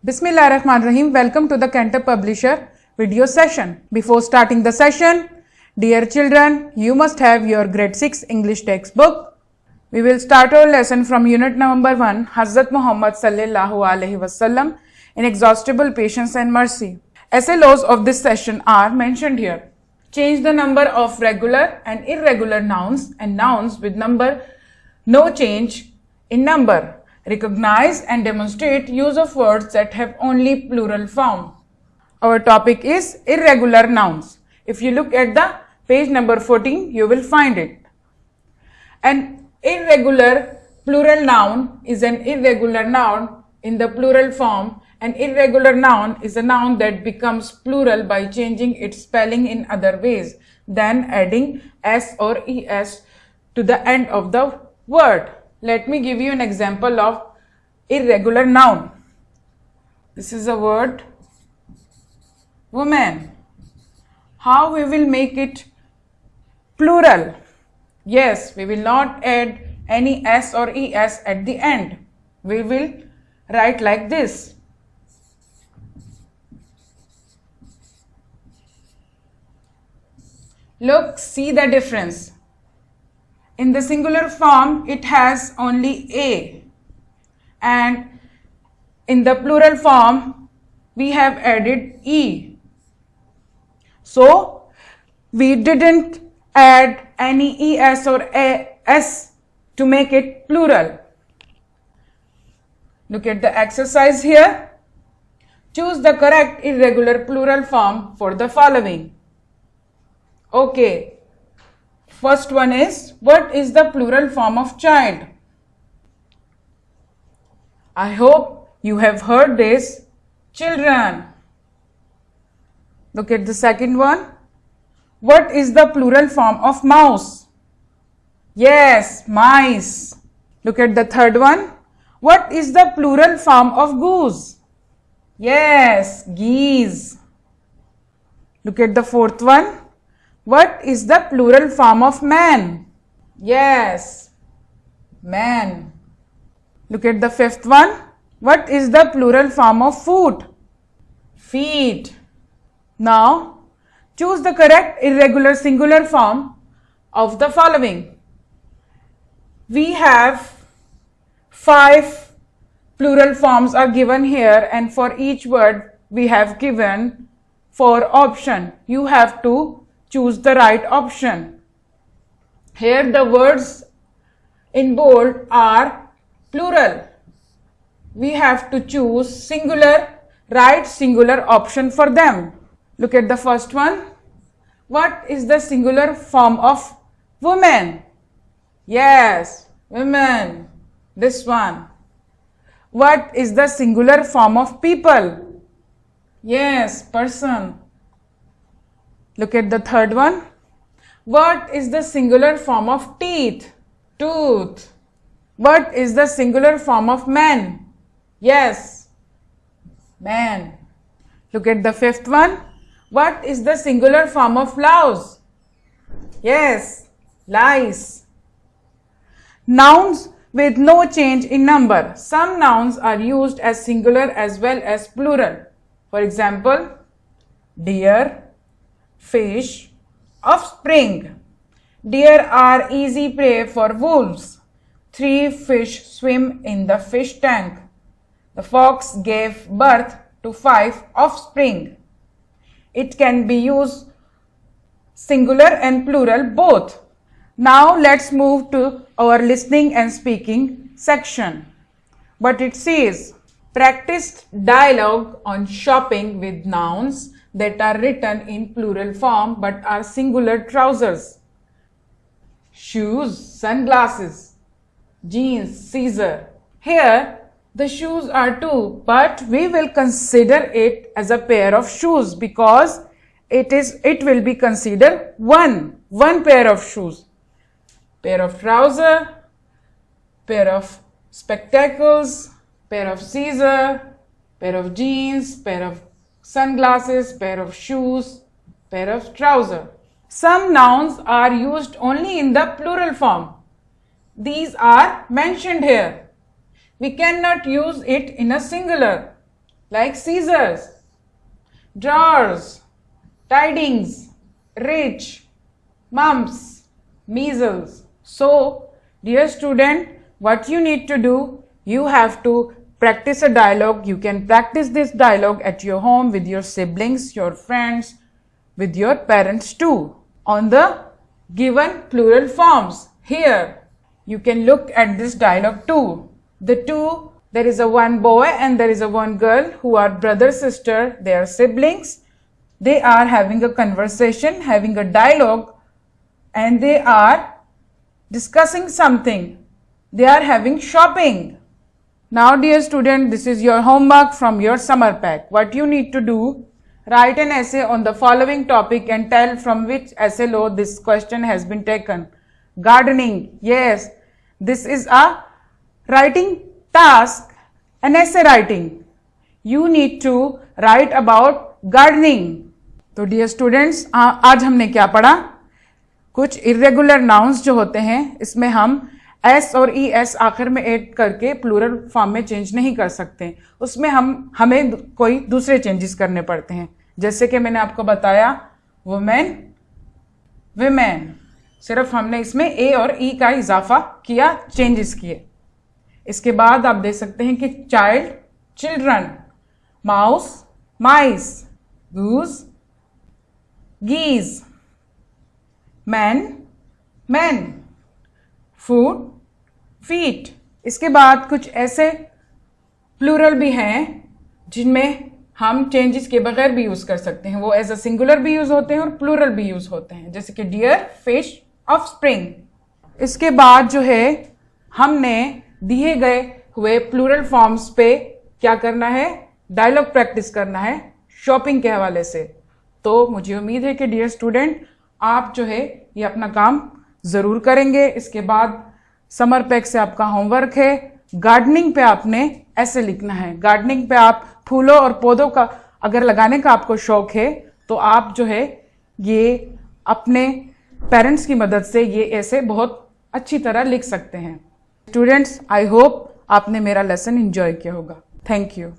Bismillahirrahmanirrahim. Welcome to the Cantab Publisher video session. Before starting the session, dear children, you must have your grade 6 English textbook. We will start our lesson from unit number 1, Hazrat Muhammad sallallahu alaihi wasallam, inexhaustible patience and mercy. Essay laws of this session are mentioned here. Change the number of regular and irregular nouns and nouns with number no change in number. Recognize and demonstrate use of words that have only plural form. Our topic is irregular nouns. If you look at the page number 14, you will find it. An irregular plural noun is an irregular noun in the plural form. An irregular noun is a noun that becomes plural by changing its spelling in other ways than adding s or es to the end of the word. Let me give you an example of irregular noun. This is a word woman. How we will make it plural? Yes, we will not add any s or es at the end. We will write like this. Look, see the difference. In the singular form, it has only a, and in the plural form, we have added e. So, we didn't add any es or s to make it plural. Look at the exercise here. Choose the correct irregular plural form for the following. Okay. First one is, what is the plural form of child? I hope you have heard this, children. Look at the second one. What is the plural form of mouse? Yes, mice. Look at the third one. What is the plural form of goose? Yes, geese. Look at the fourth one. What is the plural form of man? Yes, man. Look at the fifth one. What is the plural form of food? Feet. Now, choose the correct irregular singular form of the following. We have 5 plural forms are given here, and for each word we have given 4 options. You have to choose the right option. Here the words in bold are plural. We have to choose singular, right singular option for them. Look at the first one. What is the singular form of woman? Yes, women. This one. What is the singular form of people? Yes, person. Look at the third one. What is the singular form of teeth? Tooth. What is the singular form of man? Yes, man. Look at the fifth one. What is the singular form of louse? Yes, lice. Nouns with no change in number. Some nouns are used as singular as well as plural. For example, deer, fish, offspring. Deer are easy prey for wolves. 3 fish swim in the fish tank. The fox gave birth to 5 offspring. It can be used singular and plural both. Now let's move to our listening and speaking section. But it says, practice dialogue on shopping with nouns that are written in plural form but are singular trousers. Shoes, sunglasses, jeans, scissor. Here the shoes are 2, but we will consider it as a pair of shoes because it will be considered one pair of shoes. Pair of trouser, pair of spectacles, pair of scissor, pair of jeans, pair of sunglasses, pair of shoes, pair of trouser. Some nouns are used only in the plural form. These are mentioned here. We cannot use it in a singular. like scissors, drawers, tidings, rich, mumps, measles. So, dear student, what you need to do, you have to practice a dialogue. You can practice this dialogue at your home with your siblings, your friends, with your parents too. On the given plural forms. Here, you can look at this dialogue too. There is a one boy and there is a one girl who are brother, sister, they are siblings. They are having a conversation, having a dialogue, and they are discussing something. They are having shopping. Now, dear student, this is your homework from your summer pack. What you need to do, write an essay on the following topic and tell from which essay law this question has been taken. Gardening. Yes, this is a writing task, an essay writing. You need to write about gardening. तो dear students, आज हमने क्या पढ़ा? कुछ irregular nouns जो होते हैं, इसमें हम एस और ई एस आखिर में ऐड करके प्लूरल फॉर्म में चेंज नहीं कर सकते. उसमें हमें कोई दूसरे चेंजेस करने पड़ते हैं. जैसे कि मैंने आपको बताया वुमेन, विमेन, सिर्फ हमने इसमें ए और ई का इजाफा किया, चेंजेस किए. इसके बाद आप देख सकते हैं कि चाइल्ड, चिल्ड्रन, माउस, माइस, गूज, गीज, मैन, मैन, फूड, फीट. इसके बाद कुछ ऐसे प्लूरल भी हैं जिनमें हम चेंजेस के बगैर भी यूज कर सकते हैं. वो एज अ सिंगुलर भी यूज होते हैं और प्लूरल भी यूज होते हैं, जैसे कि डियर, फिश, ऑफ स्प्रिंग. इसके बाद जो है हमने दिए गए हुए प्लूरल फॉर्म्स पे क्या करना है, डायलॉग प्रैक्टिस करना है शॉपिंग के हवाले से. तो मुझे उम्मीद है कि डियर स्टूडेंट, आप जो है ये अपना काम ज़रूर करेंगे. इसके बाद समर पैक से आपका होमवर्क है, गार्डनिंग पे आपने ऐसे लिखना है. गार्डनिंग पे आप फूलों और पौधों का अगर लगाने का आपको शौक है तो आप जो है ये अपने पेरेंट्स की मदद से ये ऐसे बहुत अच्छी तरह लिख सकते हैं. स्टूडेंट्स, आई होप आपने मेरा लेसन एंजॉय किया होगा. Thank you.